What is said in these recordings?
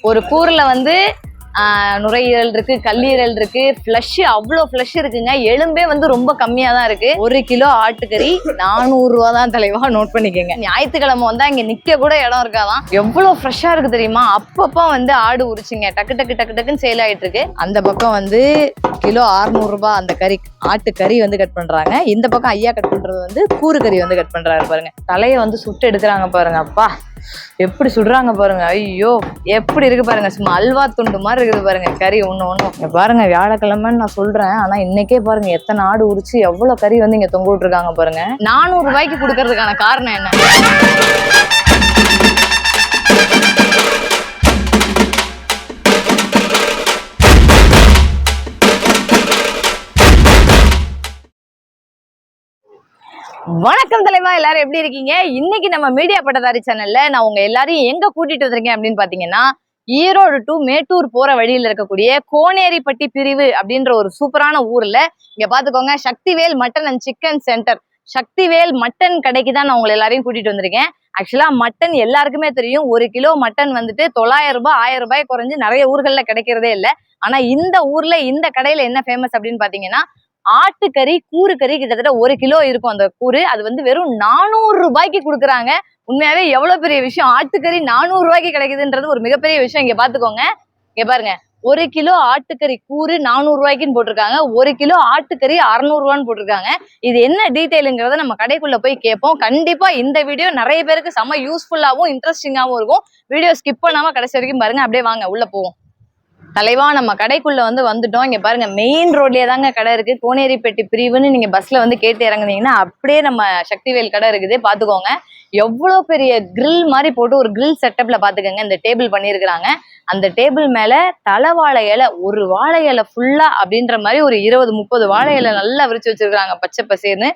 ஒரு கூறுல வந்து நுரையீரல் இருக்கு, கல்லீரல் இருக்கு, ஃப்ளஷ் அவ்வளோ ஃப்ளஷ் இருக்குங்க. எலும்பே வந்து ரொம்ப கம்மியா தான் இருக்கு. 1 கிலோ ஆட்டுக்கறி 400 ரூபா தான் தலைவா, நோட் பண்ணிக்கோங்க. ஞாயிற்றுக்கிழமை வந்தா இங்க நிக்க கூட இடம் இருக்காதான். எவ்வளவு ஃப்ரெஷ்ஷா இருக்கு தெரியுமா? அப்பப்போ வந்து ஆடு உரிச்சுங்க டக்கு டக்கு டக்கு டக்குன்னு சேல் ஆயிட்டு இருக்கு. அந்த பக்கம் வந்து கிலோ 600 ரூபாய் அந்த கறி, ஆட்டுக்கறி வந்து கட் பண்றாங்க. இந்த பக்கம் ஐயா கட் பண்றது வந்து கூறு கறி வந்து கட் பண்றாரு பாருங்க. தலையை வந்து சுட்டு எடுக்கிறாங்க பாருங்க. அப்பா எப்படி சுடுறாங்க பாருங்க. ஐயோ எப்படி இருக்கு பாருங்க, சும்மா அல்வா துண்டு மாதிரி இருக்குது பாருங்க கறி ஒண்ணு பாருங்க. வியாழக்கிழமைன்னு நான் சொல்றேன், ஆனா இன்னைக்கே பாருங்க எத்தனை ஆடு உரிச்சு எவ்வளவு கறி வந்து இங்க தொங்க விட்டுருக்காங்க பாருங்க. 400 ரூபாய்க்கு கொடுக்கறதுக்கான காரணம் என்ன? வணக்கம் தலைவா, எல்லாரும் எப்படி இருக்கீங்க? இன்னைக்கு நம்ம மீடியா பட்டதாரி சேனல்ல நான் உங்க எல்லாரையும் எங்க கூட்டிட்டு வந்திருக்கேன் அப்படின்னு பாத்தீங்கன்னா, ஈரோடு டு மேட்டூர் போற வழியில இருக்கக்கூடிய கோனேரிப்பட்டி பிரிவு அப்படின்ற ஒரு சூப்பரான ஊர்ல இங்க பாத்துக்கோங்க, Sakthivel mutton and chicken centre, Sakthivel mutton கடைக்கு தான் நான் உங்களை எல்லாரையும் கூட்டிட்டு வந்திருக்கேன். ஆக்சுவலா மட்டன் எல்லாருக்குமே தெரியும், 1 கிலோ மட்டன் வந்துட்டு 900 ரூபாய் 1000 ரூபாய் குறைஞ்சு நிறைய ஊர்கள்ல கிடைக்கிறதே இல்லை. ஆனா இந்த ஊர்ல இந்த கடையில என்ன ஃபேமஸ் அப்படின்னு பாத்தீங்கன்னா, ஆட்டுக்கறி கூறு கறி கிட்டத்தட்ட 1 கிலோ இருக்கும் அந்த கூறு. அது வந்து வெறும் 400 ரூபாய்க்கு கொடுக்குறாங்க. உண்மையாவே எவ்வளவு பெரிய விஷயம், ஆட்டுக்கறி 400 ரூபாய்க்கு கிடைக்குதுன்றது ஒரு மிகப்பெரிய விஷயம். இங்க பாத்துக்கோங்க, இங்க பாருங்க, 1 கிலோ ஆட்டுக்கறி கூறு 400 ரூபாய்க்குன்னு போட்டிருக்காங்க, 1 கிலோ ஆட்டுக்கறி 600 ரூபான்னு போட்டிருக்காங்க. இது என்ன டீட்டெயிலுங்கிறத நம்ம கடைக்குள்ள போய் கேட்போம். கண்டிப்பா இந்த வீடியோ நிறைய பேருக்கு செம்ம யூஸ்ஃபுல்லாவும் இன்ட்ரெஸ்டிங்காவும் இருக்கும். வீடியோ ஸ்கிப் பண்ணாம கடைசி வரைக்கும் பாருங்க. அப்படியே வாங்க உள்ள போவோம். தலைவா, நம்ம கடைக்குள்ள வந்துட்டோம். இங்க பாருங்க, மெயின் ரோட்லயே தாங்க கடை இருக்கு. கோனேரிப்பட்டி பிரிவுன்னு நீங்க பஸ்ல வந்து கேட்டு இறங்குனீங்கன்னா அப்படியே நம்ம சக்திவேல் கடை இருக்குது. பாத்துக்கோங்க, எவ்வளவு பெரிய கிரில் மாதிரி போட்டு ஒரு கிரில் செட்டப்ல பாத்துக்கோங்க இந்த டேபிள் பண்ணிருக்கிறாங்க. அந்த டேபிள் மேல தலை வாழை இலை, ஒரு வாழை இலை ஃபுல்லா அப்படின்ற மாதிரி ஒரு 20-30 வாழை இலை நல்லா விரிச்சு வச்சிருக்காங்க பச்சை பசேர்னு.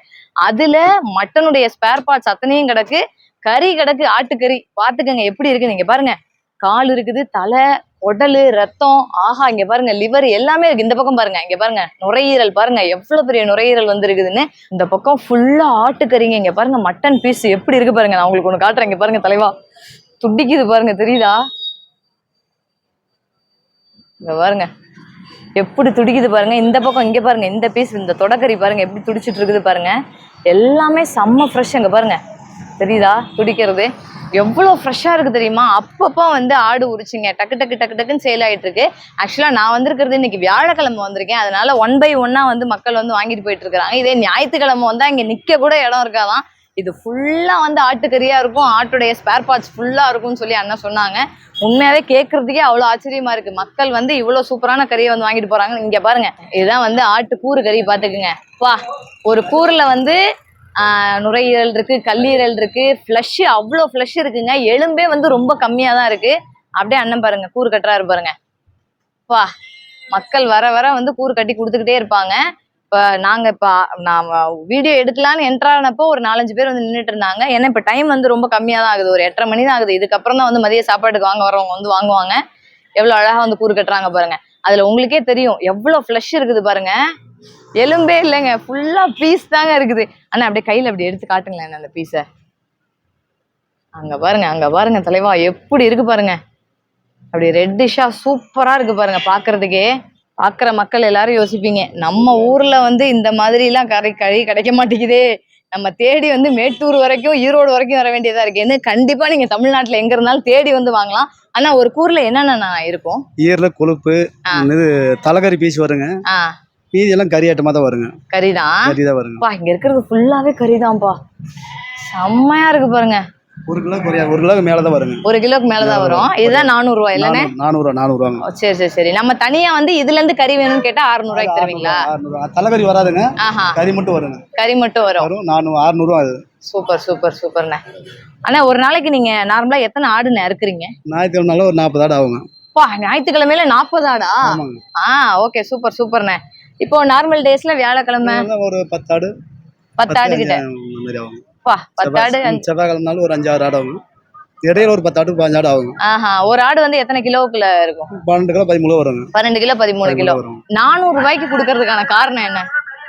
அதுல மட்டனுடைய ஸ்பேர் பார்ட்ஸ் அத்தனையும் கிடக்கு, கறி கிடக்கு, ஆட்டுக்கறி. பாத்துக்கோங்க எப்படி இருக்கு. நீங்க பாருங்க, கால் இருக்குது, தலை, உடலு, ரத்தம், ஆஹா இங்க பாருங்க லிவர் எல்லாமே இருக்கு. இந்த பக்கம் பாருங்க, இங்க பாருங்க நுரையீரல், பாருங்க எவ்வளவு பெரிய நுரையீரல் வந்து இருக்குதுன்னு. இந்த பக்கம் ஃபுல்லா ஆட்டுக்கறிங்க. இங்க பாருங்க மட்டன் பீஸ் எப்படி இருக்கு பாருங்க. நான் உங்களுக்கு ஒண்ணு காட்டுறேன். இங்க பாருங்க தலைவா, துடிக்குது பாருங்க, தெரியுதா? இங்க பாருங்க எப்படி துடிக்குது பாருங்க. இந்த பக்கம் இங்க பாருங்க, இந்த பீஸ், இந்த தொடக்கறி பாருங்க எப்படி துடிச்சிட்டு இருக்குது பாருங்க. எல்லாமே செம்ம ஃப்ரெஷ். அங்க பாருங்க, தெரியுதா துடிக்கிறது எவ்வளோ ஃப்ரெஷ்ஷாக இருக்குது தெரியுமா? அப்பப்போ வந்து ஆடு உரிச்சுங்க டக்கு டக்கு டக்கு டக்குன்னு சேல் ஆகிட்டு இருக்கு. ஆக்சுவலாக நான் வந்திருக்கிறது இன்னைக்கு வியாழக்கிழமை வந்திருக்கேன். அதனால 1 by 1 வந்து மக்கள் வந்து வாங்கிட்டு போயிட்டு இருக்காங்க. இதே ஞாயிற்றுக்கிழமை வந்தால் இங்கே நிற்க கூட இடம் இருக்காதான். இது ஃபுல்லாக வந்து ஆட்டுக்கறியாக இருக்கும், ஆட்டுடைய ஸ்பேர் பார்ட்ஸ் ஃபுல்லாக இருக்கும்னு சொல்லி அண்ணா சொன்னாங்க. உண்மையாகவே கேட்கறதுக்கே அவ்வளோ ஆச்சரியமா இருக்கு. மக்கள் வந்து இவ்வளோ சூப்பரான கறியை வந்து வாங்கிட்டு போறாங்க. இங்கே பாருங்க, இதுதான் வந்து ஆட்டு கூறு கறி. பார்த்துக்குங்க, வா, ஒரு கூறில் வந்து நுரையீரல் இருக்கு, கல்லீரல் இருக்கு, ஃப்ளஷ் அவ்வளோ ஃப்ளஷ் இருக்குங்க. எலும்பே வந்து ரொம்ப கம்மியா தான் இருக்கு. அப்படியே அண்ணன் பாருங்க கூறு கட்டுறாரு பாருங்க. வா, மக்கள் வர வர வந்து கூறு கட்டி கொடுத்துக்கிட்டே இருப்பாங்க. இப்போ நான் வீடியோ எடுக்கலான்னு என்ட்ரானப்போ ஒரு 4-5 பேர் வந்து நின்றுட்டு இருந்தாங்க. ஏன்னா இப்போ டைம் வந்து ரொம்ப கம்மியாக தான் ஆகுது, ஒரு 8:30 மணி தான் ஆகுது. இதுக்கப்புறம் தான் வந்து மதிய சாப்பாட்டுக்கு வரவங்க வந்து வாங்குவாங்க. எவ்வளோ அழகா வந்து கூறு கட்டுறாங்க பாருங்க. அதுல உங்களுக்கே தெரியும் எவ்வளோ ஃப்ளஷ் இருக்குது பாருங்க. எலும்பே இல்லைங்க, ஃபுல்லா பீஸ் தாங்க இருக்குது. ஆனா அப்படியே கையில அப்படி எடுத்து காட்டுங்களேன் அந்த பீஸை. அங்க பாருங்க, அங்க பாருங்க தலைவா எப்படி இருக்கு பாருங்க. அப்படி ரெட்டிஷா சூப்பரா இருக்கு பாருங்க. பாக்குறதுக்கே, பாக்குற மக்கள் எல்லாரும் யோசிப்பீங்க, நம்ம ஊர்ல வந்து இந்த மாதிரி எல்லாம் கறி கிடைக்க மாட்டேங்குதே, நம்ம தேடி வந்து மேட்டூர் வரைக்கும் ஈரோடு வரைக்கும் வர வேண்டியதா இருக்கு. என்ன கண்டிப்பா நீங்க தமிழ்நாட்டுல எங்க இருந்தாலும் தேடி வந்து வாங்கலாம். ஆனா ஒரு கூர்ல என்னென்ன இருக்கும்? ஈரல கொழுப்பு, தலைக்கறி பீஸ் வருங்க, மீதி எல்லாம் கறி ஐட்டமா தான் வருங்க. கறிதான் வருங்க. இங்க இருக்கிறது ஃபுல்லாவே கறிதான்ப்பா. செம்மையா இருக்கு பாருங்க. 1 கிலோக்கு மேலதான் வருங்க. 1 கிலோக்கு மேலதான் வரும். இதுதான் 400 ரூபாய் இல்லைன்னா? 400 ரூபாங்க. சரி சரி. நம்ம தனியா வந்து இதுல இருந்து கறி வேணும்னு கேட்டா 600 ரூபாய்க்கு தருவீங்களா? தலைக்கறி வராதுங்க, கறி மட்டும் வருங்க. கறி மட்டும் வரும். 600 ரூபாய். சூப்பர் சூப்பர் சூப்பர்ண்ணே. ஆனா ஒரு நாளைக்கு நீங்க நார்மலா எத்தனை ஆடுன்னு அறுக்குறீங்க? ஞாயிற்றுக்கிழமை ஒரு 40 ஆடு ஆகுங்க. ஞாயிற்றுக்கிழமையில 40 ஆடா? ஓகே, சூப்பர் சூப்பர்ண்ணே. இப்போ நார்மல் டேஸ்ல வியாழக்கிழமை ஒரு 10 ஆடு, 10 ஆடு கிட்ட. 10 ஆடு. செவ்வாய்க்கிழமை ஒரு 5-6 ஆடு ஆகும். இடையில ஒரு 10 ஆடு 15 ஆடு ஆகும். ஒரு ஆடு வந்து எத்தனை கிலோக்குள்ள இருக்கும்? 12 கிலோ 13 கிலோ வருங்க. 12 கிலோ 13 கிலோ. 400 ரூபாய்க்கு கொடுக்கறதுக்கான காரணம் என்ன?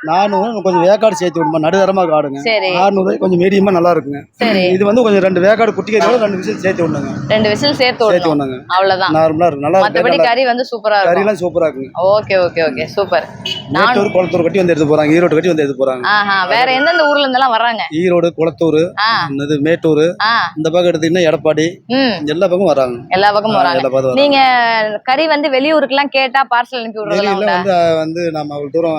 400 கொஞ்சம் வேக்காடு சேர்த்து விடுமா, நடுதரமா காடுங்க. சரி 600 கொஞ்சம் மீடியமா நல்லா இருக்குங்க. சரி. இது வந்து கொஞ்சம் 2 வேக்காடு குட்டி கறியோட 2 விசில் சேர்த்து விடணுங்க. 2 விசில் சேர்த்து விடணுங்க. அவ்வளவுதான். நார்மலா இருக்கு, நல்லா இருக்கு. மத்தபடி கறி வந்து சூப்பரா இருக்கும். கறிலாம் சூப்பரா இருக்குங்க. Okay okay okay super. Mettur Kulathur கட்டி வந்து எடுத்து போறாங்க, ஈரோடு கட்டி வந்து எடுத்து போறாங்க. வேற எந்தெந்த ஊர்ல இருந்தெல்லாம் வர்றாங்க? ஈரோடு, குளத்தூர், மேட்டூர், இந்த பக்கம் எடுத்தீங்கன்னா எடப்பாடி, எல்லா பக்கமும் வராங்க. எல்லா பக்கமும் வராங்க. நீங்க கறி வந்து வெளியூருக்குலாம் கேட்டா பார்சல் அனுப்பி விடுறீங்களா? வந்து நம்ம அவ்வளவு தூரம்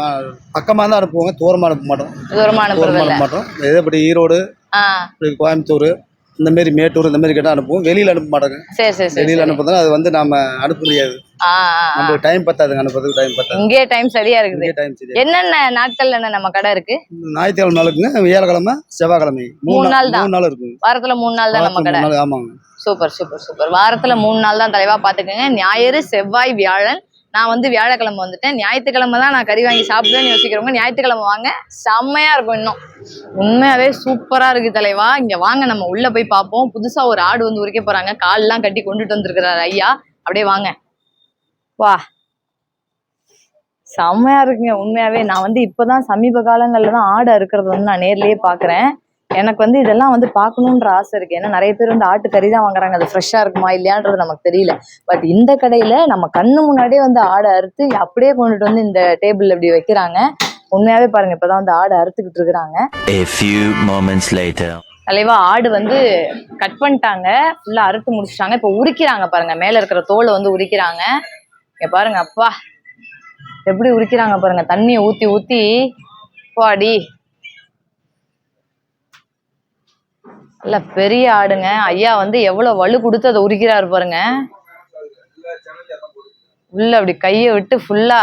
பக்கமா தான் அனுப்புவாங்க, தூரமா அனுப்ப மாட்டோம். தூரமா அனுப்ப மாட்டோம். எப்படி ஈரோடு, கோயம்புத்தூர், இந்த மாதிரி மேட்டூர் இந்த மாதிரி கேட்டா அனுப்புவோம், வெளியில அனுப்ப மாட்டாங்க. சரி சரி சரி. வெளியில அனுப்புறதுனா அது வந்து நாம அனுப்ப முடியாது. நமக்கு டைம் பத்தாதுங்க, அனுப்புறதுக்கு டைம் பத்தாது. இங்கே டைம் சரியா இருக்குது. என்னென்ன நாட்கள்ல நம்ம கடை இருக்கு? ஞாயிற்றுக்கிழமை நாளுக்குங்க, வியாழக்கிழமை, செவ்வாய்க்கிழமை 3 நாள் தான். 3 நாள் இருக்கு. வாரத்துல 3 நாள் தான் நம்ம கடை. ஆமாங்க. Super super super. வாரத்துல 3 நாள் தான் தலைவா, பாத்துக்கோங்க. ஞாயிறு, செவ்வாய், வியாழன். நான் வந்து வியாழக்கிழமை வந்துட்டேன். ஞாயிற்றுக்கிழமை தான் நான் கறி வாங்கி சாப்பிடுவேன்னு யோசிக்கிறவங்க ஞாயிற்றுக்கிழமை வாங்க, செம்மையா இருக்கும். இன்னும் உண்மையாவே சூப்பரா இருக்கு தலைவா. இங்க வாங்க, நம்ம உள்ள போய் பார்ப்போம். புதுசா ஒரு ஆடு வந்து உரிக்க போறாங்க, கால்லாம் கட்டி கொண்டுட்டு வந்திருக்கிறாரு ஐயா. அப்படியே வாங்க, வா. செம்மையா இருக்குங்க உண்மையாவே. நான் வந்து இப்பதான் சமீப காலங்கள்ல தான் ஆடை இருக்கிறது வந்து நான் நேர்லயே பாக்குறேன். எனக்கு வந்து இதெல்லாம் வந்து பார்க்கணுன்ற ஆசை இருக்கு. ஏன்னா நிறைய பேர் வந்து ஆட்டு கறி தான் வாங்குறாங்க, அது ஃப்ரெஷ்ஷா இருக்குமா இல்லையான்றது நமக்கு தெரியல. பட் இந்த கடையில நம்ம கண்ணு முன்னாடியே வந்து ஆடை அறுத்து அப்படியே கொண்டுட்டு வந்து இந்த டேபிள்ல இப்படி வைக்கிறாங்க. உண்மையாவே பாருங்க, இப்பதான் வந்து ஆடை அறுத்துக்கிட்டு இருக்கிறாங்க. தலைவா ஆடு வந்து கட் பண்ணிட்டாங்க, ஃபுல்லா அறுத்து முடிச்சிட்டாங்க. இப்ப உரிக்கிறாங்க பாருங்க, மேல இருக்கிற தோலை வந்து உரிக்கிறாங்க. இங்க பாருங்க, அப்பா எப்படி உரிக்கிறாங்க பாருங்க, தண்ணியை ஊத்தி ஊத்தி. பாடி இல்ல பெரிய ஆடுங்க. ஐயா வந்து எவ்வளவு வலு கொடுத்து அதை உரிக்கிறாரு பாருங்க. உள்ள அப்படி கையை விட்டு ஃபுல்லா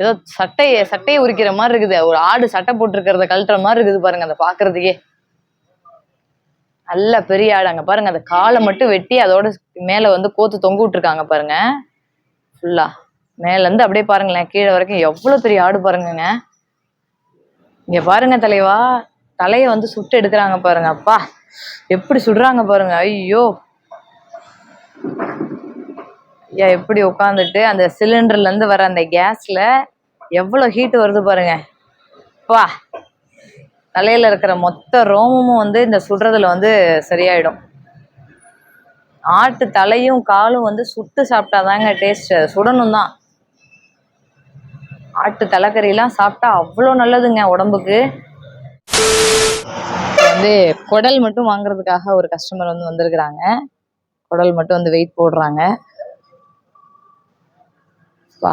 ஏதோ சட்டையை உரிக்கிற மாதிரி இருக்குது. ஒரு ஆடு சட்டை போட்டிருக்கிறத கழட்டுற மாதிரி இருக்குது பாருங்க, அதை பாக்குறதுக்கே. நல்ல பெரிய ஆடு. அங்க பாருங்க, அந்த காலை மட்டும் வெட்டி அதோட மேல வந்து கோத்து தொங்க விட்டுருக்காங்க பாருங்க. ஃபுல்லா மேல இருந்து அப்படியே பாருங்களேன் கீழே வரைக்கும் எவ்வளவு பெரிய ஆடு பாருங்க. இங்க பாருங்க தலைவா, தலைய வந்து சுட்டு எடுக்கிறாங்க பாருங்க. அப்பா எப்படி சுடுறாங்க பாருங்க. ஐயோ ஐயா, எப்படி உட்காந்துட்டு அந்த சிலிண்டர்ல இருந்து வர அந்த கேஸ்ல எவ்வளவு ஹீட் வருது பாருங்க. பா தலையில இருக்கிற மொத்த ரோமமும் வந்து இந்த சுடுறதுல வந்து சரியாயிடும். ஆட்டு தலையும் காலும் வந்து சுட்டு சாப்பிட்டாதாங்க டேஸ்ட். சுடணும் தான். ஆட்டு தலைக்கறிலாம் சாப்பிட்டா அவ்வளோ நல்லதுங்க உடம்புக்கு. வந்து குடல் மட்டும் வாங்குறதுக்காக ஒரு கஸ்டமர் வந்து வந்திருக்கிறாங்க. குடல் மட்டும் வந்து வெயிட் போடுறாங்க. வா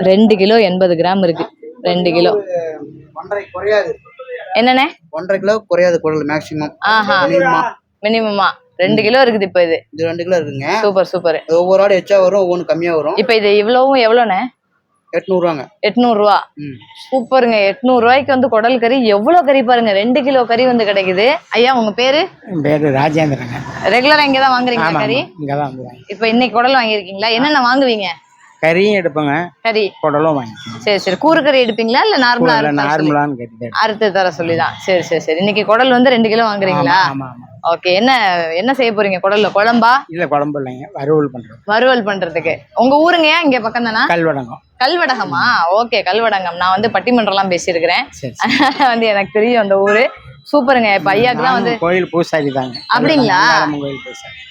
2 கிலோ 80 கிராம் இருக்கு. 2 கிலோ 1.5 குறையாது. என்னண்ணே? 1.5 கிலோ குறையாது குடல் மேக்ஸிமம். மினிமமா 2 கிலோ இருக்குது. இப்ப இது 2 கிலோ இருக்குங்க. Super super. ஒவ்வொரு ஆடு எச்சா வரும், ஒவ்வொன்று கம்மியா வரும். இப்ப இது இவ்வளவும் எவ்வளோண்ணே? 800 ரூபாங்க. 800 ரூபா. சூப்பருங்க. 800 ரூபாய்க்கு வந்து குடல் கறி எவ்வளவு கறி பாருங்க. 2 கிலோ கறி வந்து கிடைக்குது. ஐயா உங்க பேரு? பேரு ராஜேந்திரங்க. ரெகுலரா இங்கதான் வாங்குறீங்க கறி? இங்கதான். இப்ப இன்னைக்கு குடல் வாங்கிருக்கீங்களா? என்னென்ன வாங்குவீங்க? கறியும் எடுப்பங்க, கறி குடலும் வாங்கிக்கோங்க. சரி சரி. கூறு கறி எடுப்பீங்களா இல்ல நார்மலா? நார்மலான்னு கேட்டுட்டேன், அறுத்து தர சொல்லிதான். சரி சரி சரி. இன்னைக்கு குடல் வந்து 2 கிலோ வாங்குறீங்களா? ஓகே. என்ன செய்ய போறீங்க குடல்ல? குழம்பா? இல்ல குழம்பு இல்லைங்க, வறுவல் பண்றோம். வறுவல் பண்றதுக்கு. உங்க ஊருங்கயா? இங்க பக்கம் தானா? கல்வடங்கம். கல்வடகமா? ஓகே கல்வடங்கம். நான் வந்து பட்டிமன்றம் எல்லாம் பேசியிருக்கிறேன், வந்து எனக்கு தெரியும் அந்த ஊரு. சூப்பருங்க. இப்ப ஐயாக்கு தான் வந்து கோயில் பூசாரி தாங்க. அப்படிங்களா?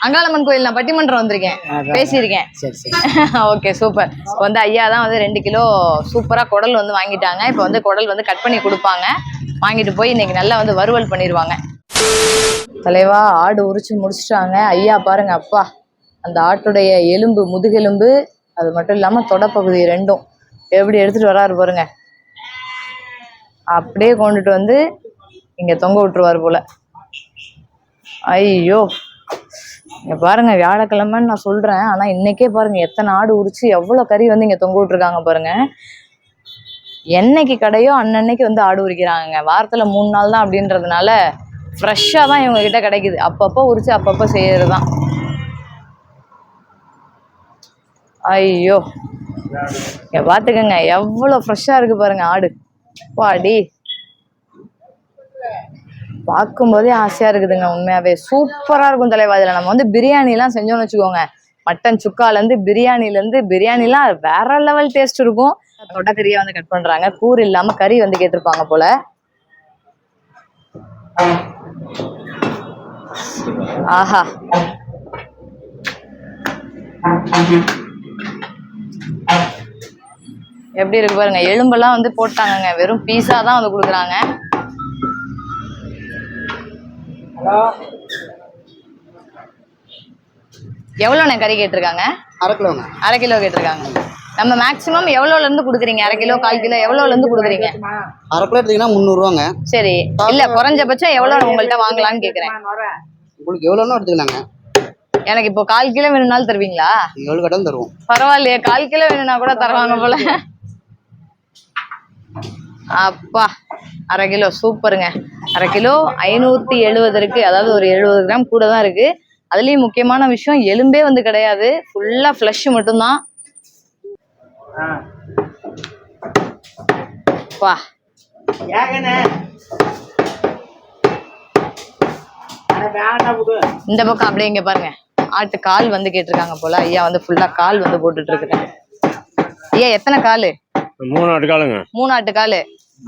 அங்காளம்மன் கோயில் நான் பட்டிமன்றம் வந்திருக்கேன், பேசியிருக்கேன். Okay super. வந்து ஐயா தான் வந்து 2 கிலோ சூப்பரா குடல் வந்து வாங்கிட்டாங்க. இப்ப வந்து குடல் வந்து கட் பண்ணி கொடுப்பாங்க. வாங்கிட்டு போய் இன்னைக்கு நல்லா வந்து வறுவல் பண்ணிடுவாங்க. தலைவா ஆடு உரிச்சு முடிச்சிட்டாங்க. ஐயா பாருங்க, அப்பா அந்த ஆட்டுடைய எலும்பு, முதுகெலும்பு, அது மட்டும் இல்லாம தொடப்பகுதி ரெண்டும் எப்படி எடுத்துட்டு வராரு பாருங்க. அப்படியே கொண்டுட்டு வந்து இங்க தொங்க விட்டுருவாரு போல. ஐயோ இங்க பாருங்க, வியாழக்கிழமைன்னு நான் சொல்றேன், ஆனா இன்னைக்கே பாருங்க எத்தனை ஆடு உரிச்சு எவ்வளவு கறி வந்து இங்க தொங்க விட்டுருக்காங்க பாருங்க. என்னைக்கு கடையோ அன்னன்னைக்கு வந்து ஆடு உரிக்கிறாங்க. வாரத்துல 3 நாள் தான் அப்படின்றதுனால ஃப்ரெஷ்ஷா தான் இவங்க கிட்ட கிடைக்குது. அப்பப்போ உரிச்சு அப்பப்போ செய்யறதுதான். ஐயோ இங்க பாத்துக்கங்க எவ்வளவு ஃப்ரெஷ்ஷா இருக்கு பாருங்க ஆடு. பாடி பார்க்கும் போதே ஆசையா இருக்குதுங்க. உண்மையாவே சூப்பரா இருக்கும் தலைவா. இதுல நம்ம வந்து பிரியாணி எல்லாம் செஞ்சோம்னு வச்சுக்கோங்க, மட்டன் சுக்காலேருந்து பிரியாணிலேருந்து பிரியாணிலாம் வேற லெவல் டேஸ்ட் இருக்கும். தொடக்கறியை வந்து கட் பண்றாங்க. கூறு இல்லாம கறி வந்து கேட்டிருப்பாங்க போல. ஆஹா, எப்படி இருக்கு பாருங்க. எலும்பெல்லாம் வந்து போட்டாங்கங்க. வெறும் பீஸா தான் வந்து கொடுக்குறாங்க. எவ்வளோண்ணே கறி கேட்டிருக்காங்க? 1/2 கிலோங்க. 1/2 கிலோ கேட்டிருக்காங்க. நம்ம மேக்ஸிமம் எவ்வளோல இருந்து கொடுக்குறீங்க? 1/2 கிலோ 1/4 கிலோ எவ்வளோல இருந்து கொடுக்குறீங்க? 1/2 கிலோ எடுத்தீங்கன்னா 300 ரூபாங்க. சரி, இல்ல குறைஞ்சபட்சம் எவ்வளோ உங்கள்கிட்ட வாங்கலாம்னு கேக்குறேன். உங்களுக்கு எவ்வளோன்னு எடுத்துக்கலாங்க. எனக்கு இப்போ 1/4 கிலோ வேணும்னாலும் தருவீங்களா? எவ்வளோ கட்டாலும் தருவோம். பரவாயில்லையே, 1/4 கிலோ வேணும்னா கூட தருவாங்க போல. அப்பா, 1/2 கிலோ சூப்பருங்க. 1/2 கிலோ 570 இருக்கு. அதாவது ஒரு 70 கிராம் கூட தான் இருக்கு. அதுலயும் முக்கியமான விஷயம், எலும்பே வந்து கிடையாது, ஃபுல்லா ஃப்ளஷ் மட்டும்தான். வா, இந்த பக்கம் அப்படியே இங்க பாருங்க, ஆட்டு கால் வந்து கேட்டிருக்காங்க போல. ஐயா வந்து ஃபுல்லா கால் வந்து போட்டுட்டு இருக்காங்க. ஐயா எத்தனை காலு? 3 ஆட்டு காலுங்க. 3 ஆட்டு காலு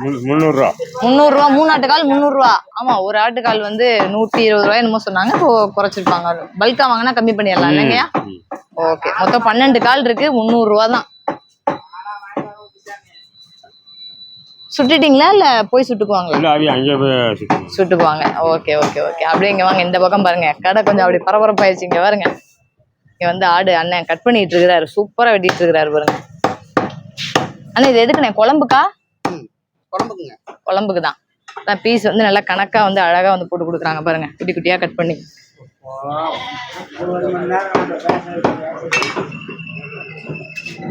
300 ரூபா. 300 ரூபா. 3 ஆட்டுக்கால் 300 ரூபா. ஆமா, ஒரு ஆட்டுக்கால் வந்து 120 ரூபாய் என்னமோ சொன்னாங்க. இப்போ குறைச்சிருப்பாங்க. பல்கா வாங்கினா கம்மி பண்ணிடலாம் இல்லைங்கய்யா? ஓகே, மொத்தம் 12 கால் இருக்கு. 300 ரூபா தான். சுட்டுட்டீங்களா இல்ல போய் சுட்டுக்குவாங்களா? இல்ல அது அங்கே போய் சுட்டுக்குவாங்க. Okay okay okay. அப்படியே இங்க வாங்க, இந்த பக்கம் பாருங்க. கடை கொஞ்சம் அப்படி பரபரப்பாயிருச்சு. இங்க பாருங்க, இங்க வந்து ஆடு அண்ணன் கட் பண்ணிட்டு இருக்கிறாரு. சூப்பரா வெட்டிட்டு இருக்கிறாரு பாருங்க. அண்ணா இது எதுக்குண்ணே? குழம்புக்கா? குழம்புக்குங்க. குழம்புக்கு தான். பீஸ் வந்து நல்லா கணக்கா வந்து அழகா வந்து போட்டு கொடுக்குறாங்க பாருங்க, குட்டி குட்டியா கட் பண்ணி.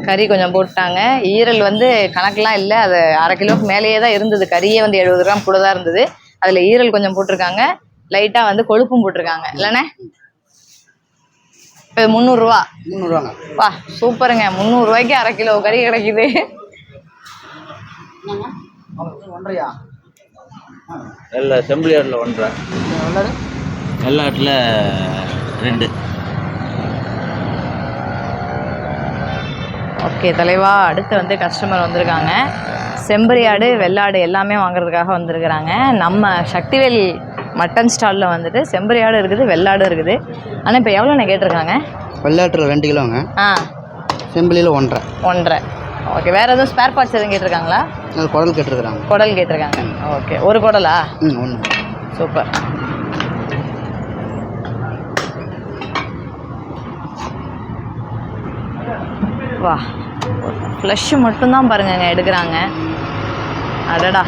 கறி கொஞ்சம் போட்டாங்க. ஈரல் வந்து கணக்கெல்லாம் இல்லை, அது 1/2 கிலோக்கு மேலேயே தான் இருந்தது. கறியே வந்து 70 கிராம் கூட தான் இருந்தது. அதுல ஈரல் கொஞ்சம் போட்டிருக்காங்க, லைட்டா வந்து கொழுப்பும் போட்டிருக்காங்க இல்லைண்ணே? இப்போ 300 ரூபா. 300 ரூபாங்க. வா சூப்பருங்க. 300 ரூபாய்க்கு 1/2 கிலோ கறி கிடைக்குது. ஒன்றையா? எல்லா செம்பிளியாட்டில் 1.5, வெள்ளாட்டில் 2. ஓகே தலைவா, அடுத்து வந்து கஸ்டமர் வந்திருக்காங்க. செம்பரியாடு வெள்ளாடு எல்லாமே வாங்குறதுக்காக வந்திருக்கிறாங்க. நம்ம சக்திவேல் மட்டன் ஸ்டாலில் வந்துட்டு செம்பரியாடு இருக்குது, வெள்ளாடு இருக்குது. ஆனால் இப்போ எவ்வளோண்ணே கேட்டிருக்காங்க? வெள்ளாட்டில் 2 கிலோங்க. செம்பிளியில் 1.5. 1.5. ஓகே, வேற எதுவும் ஸ்பேர் பார்ட்ஸ் எதுவும் கேட்டிருக்காங்களா? குடல் கேட்டிருக்கிறாங்க. குடல் கேட்டிருக்காங்க. ஓகே, ஒரு குடலா? 1. சூப்பர். வா, ஃப்ளஷ் மட்டும்தான் பாருங்கங்க எடுக்கிறாங்க. அடடா,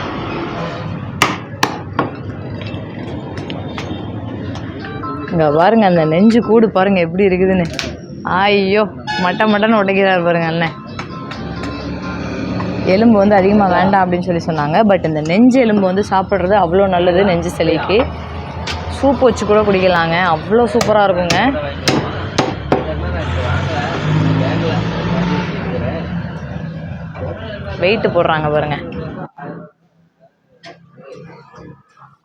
இங்க பாருங்க அந்த நெஞ்சு கூடு பாருங்க எப்படி இருக்குதுன்னு. ஐயோ, மட்டன் உடைக்கிறாரு பாருங்க அண்ணன். எலும்பு வந்து அதிகமாக வேண்டாம் அப்படின்னு சொல்லி சொன்னாங்க. பட் இந்த நெஞ்சு எலும்பு வந்து சாப்பிட்றது அவ்வளோ நல்லது. நெஞ்சு சளிக்கு சூப் வச்சு கூட குடிக்கலாங்க, அவ்வளோ சூப்பராக இருக்குங்க. வெயிட்டு போடுறாங்க பாருங்க.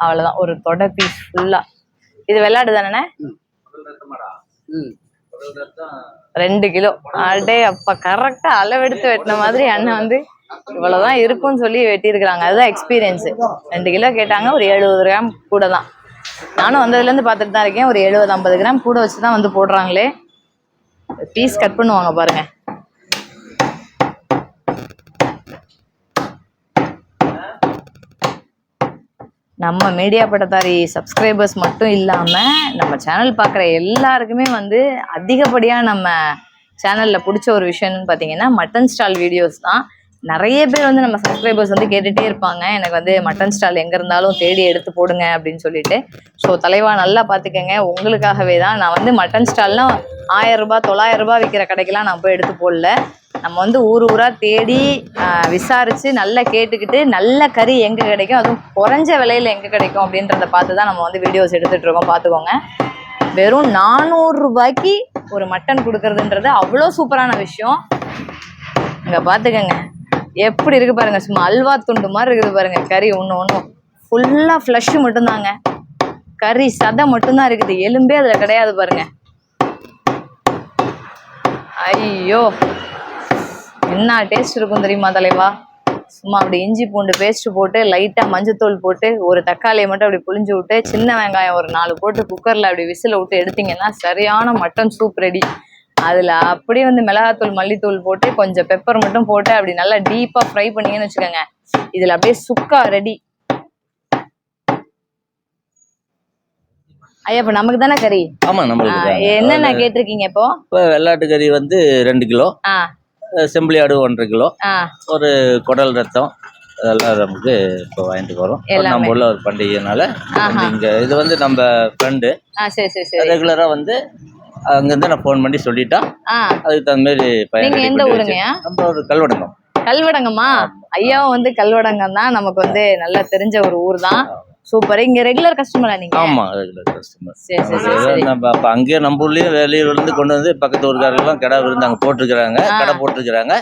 அவ்வளோதான், ஒரு தொடை பீஸ் ஃபுல்லாக. இது வெள்ளாடு தானே? 2 கிலோ. அடே அப்பா, கரெக்டாக அளவெடுத்து வெட்டின மாதிரி அண்ணன் வந்து இவ்வளோதான் இருக்கும்னு சொல்லி வெட்டியிருக்கிறாங்க. அதுதான் எக்ஸ்பீரியன்ஸு. 2 கிலோ கேட்டாங்க, ஒரு 70 கிராம் கூட தான். நானும் வந்ததுலேருந்து பார்த்துட்டு தான் இருக்கேன். ஒரு 70-50 கிராம் கூட வச்சு தான் வந்து போடுறாங்களே. பீஸ் கட் பண்ணுவாங்க பாருங்க. நம்ம மீடியா பட்டதாரி சப்ஸ்கிரைபர்ஸ் மட்டும் இல்லாமல் நம்ம சேனல் பார்க்குற எல்லாருக்குமே வந்து அதிகப்படியாக நம்ம சேனலில் பிடிச்ச ஒரு விஷயம்னு பார்த்தீங்கன்னா மட்டன் ஸ்டால் வீடியோஸ் தான். நிறைய பேர் வந்து நம்ம சப்ஸ்கிரைபர்ஸ் வந்து கேட்டுகிட்டே இருப்பாங்க, எனக்கு வந்து மட்டன் ஸ்டால் எங்கே இருந்தாலும் தேடி எடுத்து போடுங்க அப்படின்னு சொல்லிட்டு. ஸோ தலைவா நல்லா பார்த்துக்கங்க, உங்களுக்காகவே தான் நான் வந்து மட்டன் ஸ்டால்னால் 1000 ரூபாய் 900 ரூபாய் விற்கிற கடைக்கெல்லாம் நான் போய் எடுத்து போடல. நம்ம வந்து ஊராக தேடி விசாரித்து நல்லா கேட்டுக்கிட்டு நல்ல கறி எங்கே கிடைக்கும், அதுவும் குறைஞ்ச விலையில் எங்கே கிடைக்கும் அப்படின்றத பார்த்து தான் நம்ம வந்து வீடியோஸ் எடுத்துகிட்ருக்கோம். பார்த்துக்கோங்க, வெறும் 400 ரூபாய்க்கு ஒரு மட்டன் கொடுக்குறதுன்றது அவ்வளோ சூப்பரான விஷயம். இங்கே பார்த்துக்கங்க எப்படி இருக்குது பாருங்கள், சும்மா அல்வா துண்டு மாதிரி இருக்குது பாருங்கள். கறி ஒன்றும் ஃபுல்லாக ஃப்ளஷ்ஷு மட்டும்தாங்க, கறி சதை மட்டும்தான் இருக்குது, எலும்பே அதில் கிடையாது பாருங்கள். ஐயோ என்ன டேஸ்ட் இருக்கும் தெரியுமா தலைவா? சும்மா அப்படி இஞ்சி பூண்டு பேஸ்ட் போட்டு லைட்டா மஞ்சத்தூள் போட்டு ஒரு தக்காளியை மட்டும் அப்படி புளிஞ்சு விட்டு சின்ன வெங்காயம் ஒரு 4 போட்டு குக்கர்ல அப்படி விசில விட்டு எடுத்தீங்கன்னா சரியான மட்டன் சூப் ரெடி. அதுல அப்படியே வந்து மிளகாத்தூள் மல்லித்தூள் போட்டு கொஞ்சம் பெப்பர் மட்டும் போட்டு அப்படி நல்லா டீப்பா ஃப்ரை பண்ணீங்கன்னு வச்சுக்கோங்க, இதுல அப்படியே சுக்கா ரெடி. ஐயா இப்ப நமக்கு தானே கறி? ஆமா நம்மளுக்கு என்னென்ன கேட்டிருக்கீங்க இப்போ? இப்போ வெள்ளாட்டு கறி வந்து 2 கிலோ, செம்பிளி ஆடு 1.5 கிலோ, ஒரு குடல் ரத்தம், அதெல்லாம் நமக்கு இப்போ வாங்கிட்டு போறோம். நம்ம உள்ள ஒரு பண்டிகைனால இங்க இது வந்து நம்ம ஃப்ரெண்டு ரெகுலரா வந்து அங்கிருந்து நான் ஃபோன் பண்ணி சொல்லிட்டா அதுக்கு தகுந்த மாதிரி. நீங்க எந்த ஊருங்கய்யா? நம்ம ஒரு கல்வடங்கம். கல்வடங்கம்மா? ஐயாவும் வந்து கல்வடங்கம் தான், நமக்கு வந்து நல்லா தெரிஞ்ச ஒரு ஊர் தான். சூப்பர். இங்க ரெகுலர் கஸ்டமரா நீங்க? ஆமா ரெகுலர் கஸ்டமர். சரி நம்ம அப்ப அங்கேயே நம்ம ஊர்லயே வெளியூர்ல இருந்து கொண்டு வந்து பக்கத்து ஊருக்காரெல்லாம் கடை விருந்து அங்க போட்டிருக்கிறாங்க, கடை போட்டிருக்கிறாங்க.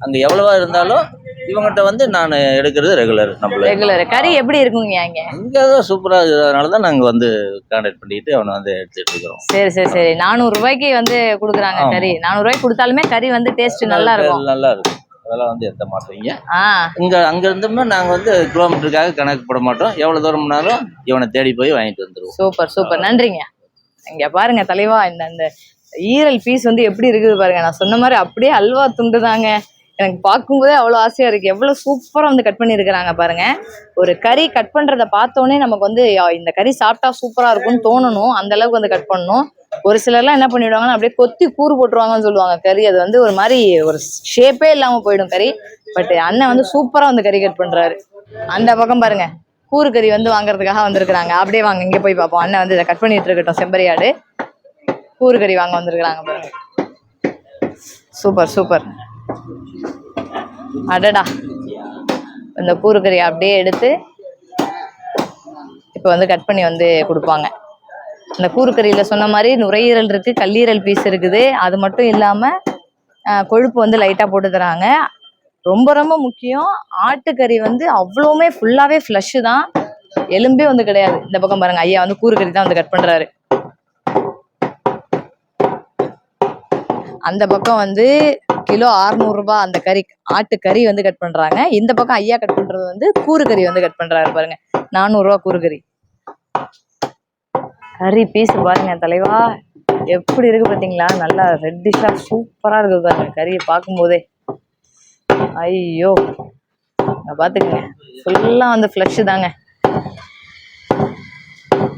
அங்க எவ்வளவா இருந்தாலும் இவங்ககிட்ட வந்து நான் எடுக்கிறது ரெகுலர். நம்ம ரெகுலர் கறி எப்படி இருக்குங்க இங்க? இங்க சூப்பரா இருக்கிறதுனாலதான் நாங்க வந்து கான்டாக்ட் பண்ணிட்டு அவனை வந்து எடுத்துட்டு இருக்கிறோம். சரி சரி சரி. 400 ரூபாய்க்கு வந்து கொடுக்குறாங்க கறி. 400 ரூபாய்க்கு கொடுத்தாலுமே கறி வந்து டேஸ்ட் நல்லா இருக்கும். நல்லா இருக்கும். அதெல்லாம் வந்து எத்த மாட்டீங்க. இங்க அங்க இருந்தோம்னா நாங்க வந்து கிலோமீட்டருக்காக கணக்கு போட மாட்டோம். எவ்வளவு தூரம்னாலும் இவனை தேடி போய் வாங்கிட்டு வந்துருவோம். சூப்பர் சூப்பர், நன்றிங்க. இங்க பாருங்க தலைவா, இந்த ஈரல் பீஸ் வந்து எப்படி இருக்குது பாருங்க. நான் சொன்ன மாதிரி அப்படியே அல்வா துண்டு தாங்க. எனக்கு பார்க்கும்போதே அவ்வளோ ஆசையா இருக்கு. எவ்வளவு சூப்பரா வந்து கட் பண்ணி இருக்கிறாங்க பாருங்க. ஒரு கறி கட் பண்றத பார்த்தோன்னே நமக்கு வந்து இந்த கறி சாப்பிட்டா சூப்பரா இருக்கும்னு தோணணும், அந்த அளவுக்கு வந்து கட் பண்ணணும். ஒரு சிலர்லாம் என்ன பண்ணிடுவாங்கன்னா அப்படியே கொத்தி கூறு போட்டுருவாங்கன்னு சொல்லுவாங்க கறி. அது வந்து ஒரு மாதிரி ஒரு ஷேப்பே இல்லாம போயிடும் கறி. பட் அண்ணன் வந்து சூப்பரா வந்து கறி கட் பண்றாரு. அந்த பக்கம் பாருங்க கூறு கறி வந்து வாங்குறதுக்காக வந்திருக்கிறாங்க. அப்படியே வாங்க இங்க போய் பார்ப்போம். அண்ணன் வந்து இதை கட் பண்ணிட்டு இருக்கட்டும். செம்பரியாடு கூறு கறி வாங்க வந்திருக்கிறாங்க பாருங்க. Super super. அடடா, இந்த கூறு கறி அப்படியே எடுத்து இப்போ வந்து கட் பண்ணி வந்து கொடுப்பாங்க. இந்த கூறுக்கறியில் சொன்ன மாதிரி நுரையீரல் இருக்குது, கல்லீரல் பீஸ் இருக்குது. அது மட்டும் இல்லாமல் கொழுப்பு வந்து லைட்டாக போட்டு தராங்க. ரொம்ப ரொம்ப முக்கியம், ஆட்டுக்கறி வந்து அவ்வளோவுமே ஃபுல்லாகவே ஃப்ளஷ்ஷு தான், எலும்பே வந்து கிடையாது. இந்த பக்கம் பாருங்கள், ஐயா வந்து கூறுக்கறி தான் வந்து கட் பண்ணுறாரு. அந்த பக்கம் வந்து கிலோ 600 ரூபாய் அந்த கறி, ஆட்டுக்கறி வந்து கட் பண்ணுறாங்க. இந்த பக்கம் ஐயா கட் பண்ணுறது வந்து கூறுக்கறி வந்து கட் பண்ணுறாரு பாருங்க. 400 ரூபா கூறுக்கறி. கறி பீஸ் பாருங்க தலைவா எப்படி இருக்கு பார்த்தீங்களா? நல்லா ரெட்டிஷா சூப்பரா இருக்கு பாருங்க கறியை பார்க்கும்போதே. ஐயோ பார்த்துக்குங்க, ஃபுல்லா வந்து ஃப்ளஷ் தாங்க.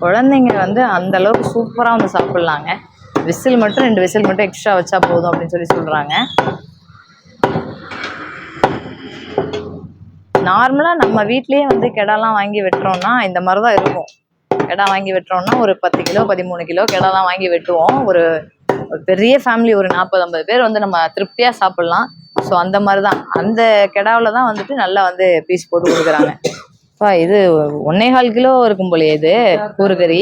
குழந்தைங்க வந்து அந்த அளவுக்கு சூப்பரா வந்து சாப்பிடலாங்க. விசில் மட்டும் 2 விசில் மட்டும் எக்ஸ்ட்ரா வச்சா போதும் அப்படின்னு சொல்லி சொல்றாங்க. நார்மலா நம்ம வீட்லயே வந்து கெடாலாம் வாங்கி வெட்டுறோம்னா இந்த மாதிரிதான் இருக்கும். கெடா வாங்கி வெட்டுறோம்னா ஒரு 10 கிலோ 13 கிலோ கெடாலாம் வாங்கி வெட்டுவோம். ஒரு பெரிய ஃபேமிலி ஒரு 40-50 பேர் வந்து நம்ம திருப்தியா சாப்பிடலாம். ஸோ அந்த மாதிரிதான் அந்த கெடாவில் தான் வந்துட்டு நல்லா வந்து பீஸ் போட்டு கொடுக்குறாங்க. இது 1.25 கிலோ இருக்கும் போலயே இது கூறுகறி.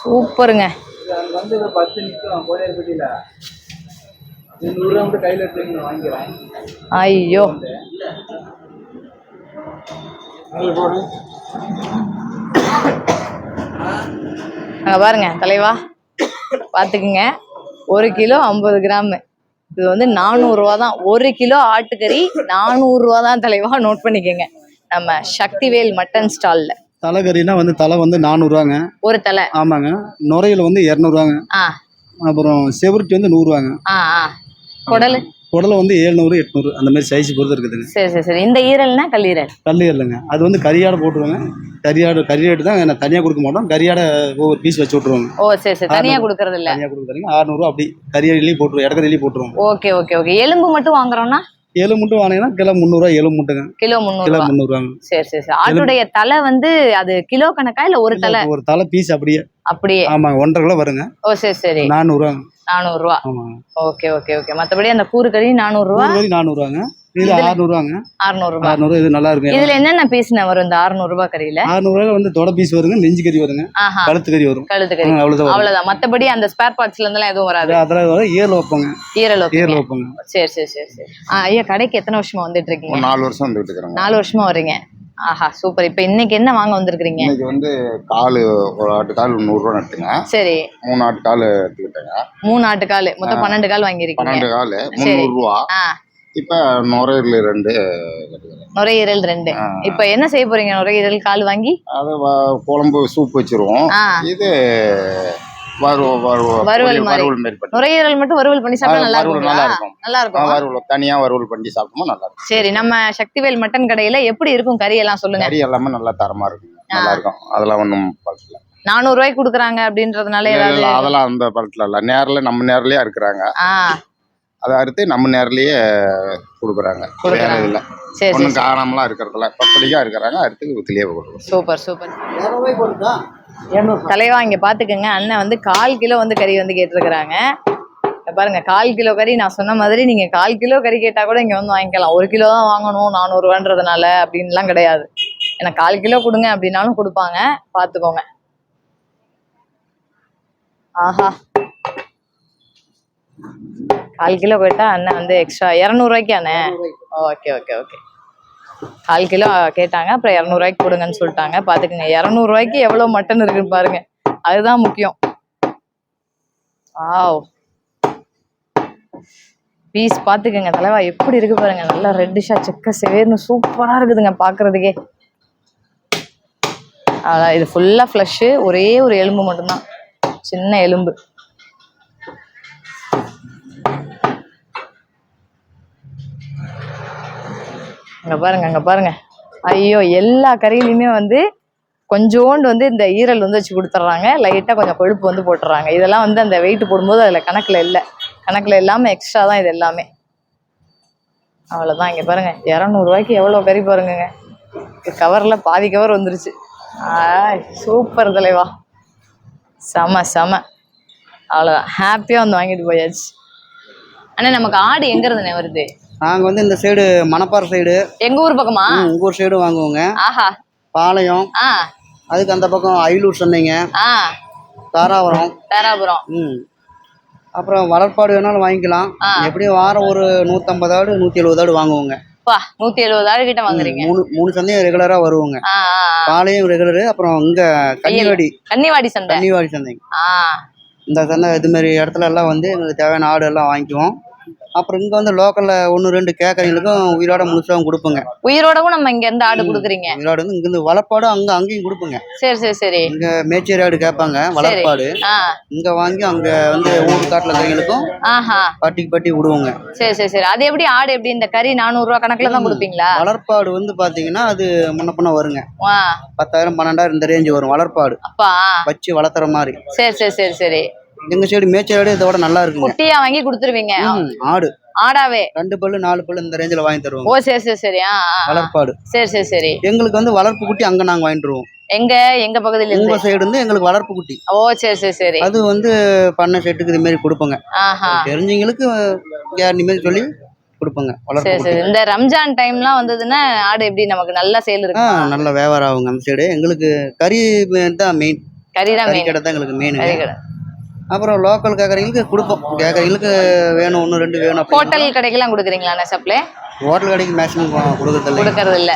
சூப்பருங்க. ஐயோ அங்க பாருங்க தலைவா, பாத்துக்குங்க. 1 கிலோ 50 கிராம். இது வந்து 400 ரூபா தான். 1 கிலோ ஆட்டுக்கறி 400 ரூபா தான் தலைவா, நோட் பண்ணிக்கோங்க. நம்ம சக்திவேல் மட்டன் ஸ்டால்ல தலைக்கறினா வந்து தலை வந்து 400 ரூபாங்க ஒரு தலை. ஆமாங்க. நுரையில வந்து 200 ரூபாங்க. அப்புறம் செவருட்டி வந்து 100 ரூபாங்க. குடல் குடலை வந்து 700 800 அந்த மாதிரி சைஸ் பொறுத்து இருக்குதுங்க. சரி சரி சரி. இந்த ஈரல்னா கல்லீரல்? கல்லீரலுங்க. அது வந்து கறியாடை போட்டுருவாங்க. கறி ரேட்டு தான் நான் தனியாக கொடுக்க மாட்டோம். கறியாடை ஒவ்வொரு பீஸ் வச்சு விட்ருவாங்க. ஓ சரி சரி. தனியாக கொடுக்கறது இல்லை? தனியாக கொடுக்குறீங்க 600 ரூபா. அப்படி கறியிலையும் போட்டுருவோம், இடக்கறிலையும் போட்டுருவோம். Okay okay okay. எலும்பு மட்டும் வாங்குறோம்னா? எலும்பு மட்டும் வாங்கினா கிலோ 300 ரூபா. எலும்பு மட்டுங்க கிலோ 300 ரூபாங்க. சரி சரி சரி. ஆட்டுடைய தலை வந்து அது கிலோ கணக்கா இல்ல ஒரு தலை? ஒரு தலை பீஸ் அப்படியே. அப்படியே? ஆமாங்க. 1.5 கிலோ வருங்க. ஓ சரி சரி. 400 ரூபாங்க. 400 ரூபா. Okay okay okay. மற்றபடி அந்த கூறுகறி 400 ரூபா. 400 ரூபாங்க. இது 600 ரூபாங்க. 600 ரூபா. 600. இது நல்லா இருக்கு. இதுல என்னென்ன பீஸ்னா வரும் இந்த 600 ரூபாய் கறியில? 600 ரூபாய் வந்து தொட பீஸ் வருங்க, நெஞ்சு கறி வருங்க, கழுத்து கறி வரும். கழுத்து கறி அவ்வளவுதான். மத்தபடி அந்த ஸ்பேர் பார்ட்ஸ்ல இருந்தெல்லாம் எதுவும் வராது? அதெல்லாம் ஈரல் வைப்பாங்க. ஈரல் வைப்பாங்க. சரி சரி சரி சரி. ஐயா கடைக்கு எத்தனை வருஷமா வந்துட்டு இருக்கீங்க? 4 வருஷம் வந்துட்டு இருக்கேன். 4 வருஷமா வரீங்க. ஆஹா சூப்பர். இப்ப இன்னைக்கு என்ன வாங்க வந்திருக்கீங்க? இன்னைக்கு வந்து காலு ஒரு ஆட்டுக்கால் 100 ரூபா நட்டுங்க. சரி. 3 ஆட்டுக்கால் எடுத்துக்கிட்டேங்க. 3 ஆட்டுக்கால் மொத்தம் 12 கால் வாங்கிருக்கீங்க. 12 கால் 300 ரூபா. இப்ப நுரையீரல் 2 நுரையீரல் 2. இப்ப என்ன செய்ய போறீங்க நுரையீரல் கால் வாங்கி? அது குழம்பு சூப் வச்சிருவோம். இது வறுவல் மாதிரி நுரையீரல் மட்டும் வறுவல் பண்ணி சாப்பிட்டா நல்லா இருக்கும். நல்லா இருக்கும். வறுவல் தனியா வறுவல் பண்ணி சாப்பிட்டோம்னா நல்லா இருக்கும். சரி, நம்ம சக்திவேல் மட்டன் கடையில எப்படி இருக்கும் கறி எல்லாம் சொல்லுங்க. கறி எல்லாமே நல்லா தரமா இருக்கும், நல்லா இருக்கும். அதெல்லாம் ஒண்ணும் பழத்துல 400 ரூபாய்க்கு கொடுக்குறாங்க அப்படின்றதுனால ஏதாவது அதெல்லாம் அந்த பழத்துல இல்ல. நேர்ல நம்ம நேர்லயே இருக்கிறாங்க. அதை அறுத்து நம்ம நேர்லயே கொடுக்குறாங்க. வேற இல்ல ஒன்றும் காணாமலாம் இருக்கிறதுல பப்படிக்கா இருக்கிறாங்க. அறுத்து வித்துலயே கொடுக்குறோம். Super super. தலைவா இங்க பாத்துக்கோங்க, அண்ணன் வந்து 1/4 கிலோ வந்து கறி வந்து கேட்டிருக்கிறாங்க. பாருங்க 1/4 கிலோ கறி. நான் சொன்ன மாதிரி நீங்க 1/4 கிலோ கறி கேட்டா கூட இங்க வந்து வாங்கிக்கலாம். 1 கிலோ தான் வாங்கணும் 400 ரூபான்றதுனால அப்படின்லாம் கிடையாது. ஏன்னா 1/4 கிலோ கொடுங்க அப்படின்னாலும் கொடுப்பாங்க, பாத்துக்கோங்க. ஆஹா 1/4 கிலோ கேட்டா அண்ணன் வந்து எக்ஸ்ட்ரா 200 ரூபாய்க்கு அண்ணன். Okay okay okay. 1/4 கிலோ கேட்டாங்க, அப்புறம் 200 ரூபாய்க்கு கொடுங்கன்னு சொல்லிட்டாங்க. பாத்துக்கோங்க 200 ரூபாய்க்கு எவ்வளவு மட்டன் இருக்குன்னு பாருங்க, அதுதான் முக்கியம். வாவ், பீஸ் பாத்துக்கோங்க தலைவா எப்படி இருக்கு பாருங்க. நல்லா ரெட்டிஷா செக்க செவேர்னு சூப்பரா இருக்குதுங்க பாக்குறதுக்கே. அதான் இது ஃபுல்லா ஃப்ளஷ். ஒரே ஒரு எலும்பு மட்டும்தான், சின்ன எலும்பு. அங்க பாருங்க அங்க பாருங்க. ஐயோ, எல்லா கறியிலுமே வந்து கொஞ்சோண்டு வந்து இந்த ஈரல் வந்து வச்சு கொடுத்துட்றாங்க. லைட்டாக கொஞ்சம் கொழுப்பு வந்து போட்டுறாங்க. இதெல்லாம் வந்து அந்த வெயிட் போடும்போது அதில் கணக்கில் இல்லை, கணக்கில் இல்லாமல் எக்ஸ்ட்ரா தான் இது எல்லாமே. அவ்வளோதான். இங்கே பாருங்க 200 ரூபாய்க்கு எவ்வளோ கறி பாருங்கங்க. கவரில் பாதி கவர் வந்துருச்சு. சூப்பர் தலைவா, செம செம. அவ்வளோதான், ஹாப்பியாக வந்து வாங்கிட்டு போயாச்சு. ஆனால் நமக்கு ஆடு எங்கிறதுனே வருது? நாங்கள் வந்து இந்த சைடு மணப்பாறை சைடு, எங்க ஊர் பக்கமா? உங்க ஊர் சைடு வாங்குவோங்க. ஆஹா. பாளையம், அதுக்கு அந்த பக்கம் அயிலூர் சொன்னீங்க, தாராபுரம். அப்புறம் வளர்ப்பாடு வேணாலும் வாங்கிக்கலாம். எப்படியும் வாரம் ஒரு 150 ஆடு 170 ஆடு வாங்குவோங்க. 170 ஆடு கிட்ட வாங்குறீங்க? 3 சந்தையும் ரெகுலரா வருவோங்க. பாளையம் ரெகுலரு, அப்புறம் இங்க கன்னிவாடி சந்தைங்க. இந்த சந்தை இது மாதிரி இடத்துல எல்லாம் வந்து எங்களுக்கு தேவையான ஆடு எல்லாம் வாங்கிக்குவோம். அப்புறம் இங்க வந்து லோக்கல்ல 1-2 கேக்கறவங்களுக்கும் உயிரோட முழுசாவும் கொடுப்போங்க. உயிரோடவும் நம்ம இங்க இருந்து ஆடு கொடுக்குறீங்க? உயிரோட வந்து இங்க இருந்து வளர்ப்பாடு அங்கேயும் கொடுப்போங்க. சரி சரி சரி. இங்க மேச்சேரி ஆடு கேட்பாங்க வளர்ப்பாடு, இங்க வாங்கி அங்க வந்து ஊர் காட்டுல இருக்கிறவங்களுக்கும் பட்டி விடுவோங்க. சரி சரி சரி. அது எப்படி ஆடு எப்படி இந்த கறி 400 ரூபாய் கணக்குல தான் கொடுப்பீங்களா? வளர்ப்பாடு வந்து பாத்தீங்கன்னா அது முன்ன பின்ன வருங்க. 10,000 12,000 இந்த ரேஞ்சு வரும் வளர்ப்பாடு. அப்பா வச்சு வளர்த்துற மாதிரி. சரி சரி சரி சரி. எங்க சைடு மேச்சேரி இதோட நல்லா இருக்கு. குட்டியா வாங்கி கொடுத்துருவீங்க? ஆடு ஆடாவே 2 பல்லு 4 பல்லு இந்த ரேஞ்சில வாங்கி தருவோம். ஓ சரி சரி சரி. வளர்ப்பாடு. சரி சரி சரி. எங்களுக்கு வந்து வளர்ப்பு குட்டி அங்க நாங்க வாங்கிட்டுருவோம். எங்க பக்கத்துல உங்க சைடு இருந்து எங்களுக்கு வளர்ப்பு குட்டி. ஓ சரி சரி சரி. அது வந்து பண்ண செட்டுக்கு இது மாதிரி கொடுப்போங்க. தெரிஞ்சவங்களுக்கு கேரண்டி மாதிரி சொல்லி கொடுப்போங்க. சரி சரி. இந்த ரம்ஜான் டைம்லாம் வந்ததுன்னா ஆடு எப்படி நமக்கு நல்ல சேல் இருக்கு? நல்ல வியாபாரம் ஆகுங்க அந்த சைடு. எங்களுக்கு கறி தான் மெயின். கறி கடை தான் எங்களுக்கு மெயின். அப்புறம் லோக்கல் கேக்கறவங்களுக்கு கொடுப்போம். கேக்கறவங்களுக்கு வேணும் 1-2 வேணும். ஹோட்டல் கடைக்கெல்லாம் கொடுக்குறீங்களா சப்ளை? ஹோட்டல் கடைக்கு மேக்ஸிமம் கொடுக்கறது இல்ல.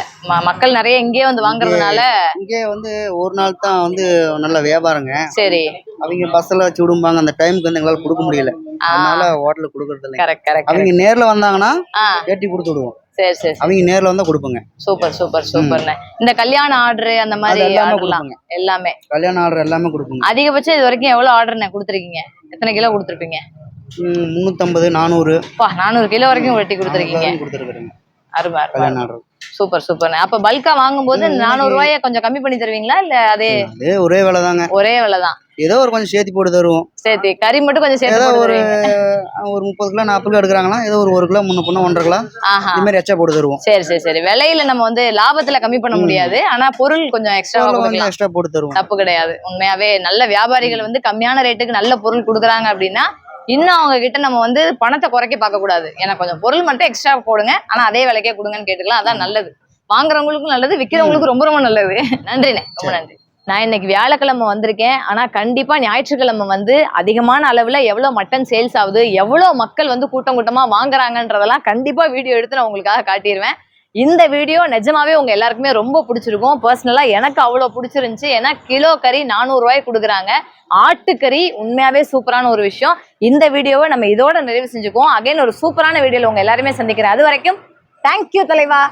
மக்கள் நிறைய இங்கே வந்து வாங்குறதுனால இங்கே வந்து ஒரு நாள் தான் வந்து நல்ல வியாபாரங்க. சரி. அவங்க பஸ்ல வச்சு விடும்பாங்க, அந்த டைமுக்கு வந்து எங்களால கொடுக்க முடியல, அதனால ஹோட்டலுக்கு கொடுக்கறது இல்லை. Correct correct. அவங்க நேர்ல வந்தாங்கன்னா ஏற்றி கொடுத்து விடுவோம். சரி சரி. அவங்க நேர்ல வந்தா கொடுப்போங்க. சூப்பர் சூப்பர் சூப்பர்ண்ணே. இந்த கல்யாண ஆர்டர் அந்த மாதிரி எல்லாமே கல்யாண ஆர்டர் எல்லாமே கொடுப்போங்க. அதிகபட்சம் இது வரைக்கும் எவ்வளவு ஆர்டர் கொடுத்துருக்கீங்க? எத்தனை கிலோ கொடுத்துருப்பீங்க? 350 400. 400 கிலோ வரைக்கும் வெட்டி கொடுத்துருக்கீங்க. அருமை அருமை. Super super. அப்ப பல்கா வாங்கும்போது 400 ரூபாய கொஞ்சம் கம்மி பண்ணி தருவீங்களா இல்ல அதே ஒரே விலை தாங்க? ஒரே விலை தான். ஏதோ ஒரு கொஞ்சம் சேர்த்து போட்டு தருவோம். சேர்த்து கறி மட்டும் கொஞ்சம் சேர்த்து ஒரு 30 கிலோ 40 கிலோ எடுக்கிறாங்களா, ஏதோ ஒரு 1 கிலோ முன்ன 1.5 கிலோ இது மாதிரி எக்ஸ்ட்ரா போட்டு தருவோம். சரி சரி சரி. விலையில நம்ம வந்து லாபத்துல கம்மி பண்ண முடியாது, ஆனா பொருள் கொஞ்சம் எக்ஸ்ட்ரா போட்டு தருவோம். தப்பு கிடையாது. உண்மையாவே நல்ல வியாபாரிகள் வந்து கம்மியான ரேட்டுக்கு நல்ல பொருள் கொடுக்குறாங்க அப்படின்னா இன்னும் அவங்க கிட்ட நம்ம வந்து பணத்தை குறைக்க பார்க்க கூடாது. எனக்கு கொஞ்சம் பொருள் மட்டும் எக்ஸ்ட்ரா போடுங்க, ஆனா அதே விலைக்கே கொடுங்கன்னு கேட்டுக்கலாம். அதான் நல்லது. வாங்குறவங்களுக்கும் நல்லது, விற்கிறவங்களுக்கும் ரொம்ப ரொம்ப நல்லது. நன்றிண்ணே, ரொம்ப நன்றி. நான் இன்னைக்கு வியாழக்கிழமை வந்திருக்கேன். ஆனா கண்டிப்பா ஞாயிற்றுக்கிழமை வந்து அதிகமான அளவுல எவ்வளவு மட்டன் சேல்ஸ் ஆகுது, எவ்வளவு மக்கள் வந்து கூட்டம் கூட்டமா வாங்குறாங்கன்றதெல்லாம் கண்டிப்பா வீடியோ எடுத்து நான் உங்களுக்காக காட்டிடுவேன். இந்த வீடியோ நிஜமாவே உங்க எல்லாருக்குமே ரொம்ப பிடிச்சிருக்கும். பர்சனலா எனக்கு அவ்வளோ பிடிச்சிருந்துச்சு. ஏன்னா கிலோ கறி 400 ரூபாய்க்கு கொடுக்குறாங்க. ஆட்டுக்கறி உண்மையாவே சூப்பரான ஒரு விஷயம். இந்த வீடியோவை நம்ம இதோட நிறைவு செஞ்சுக்குவோம். அகைன் ஒரு சூப்பரான வீடியோல உங்க எல்லாருமே சந்திக்கிறேன். அது வரைக்கும் தேங்க்யூ தலைவா.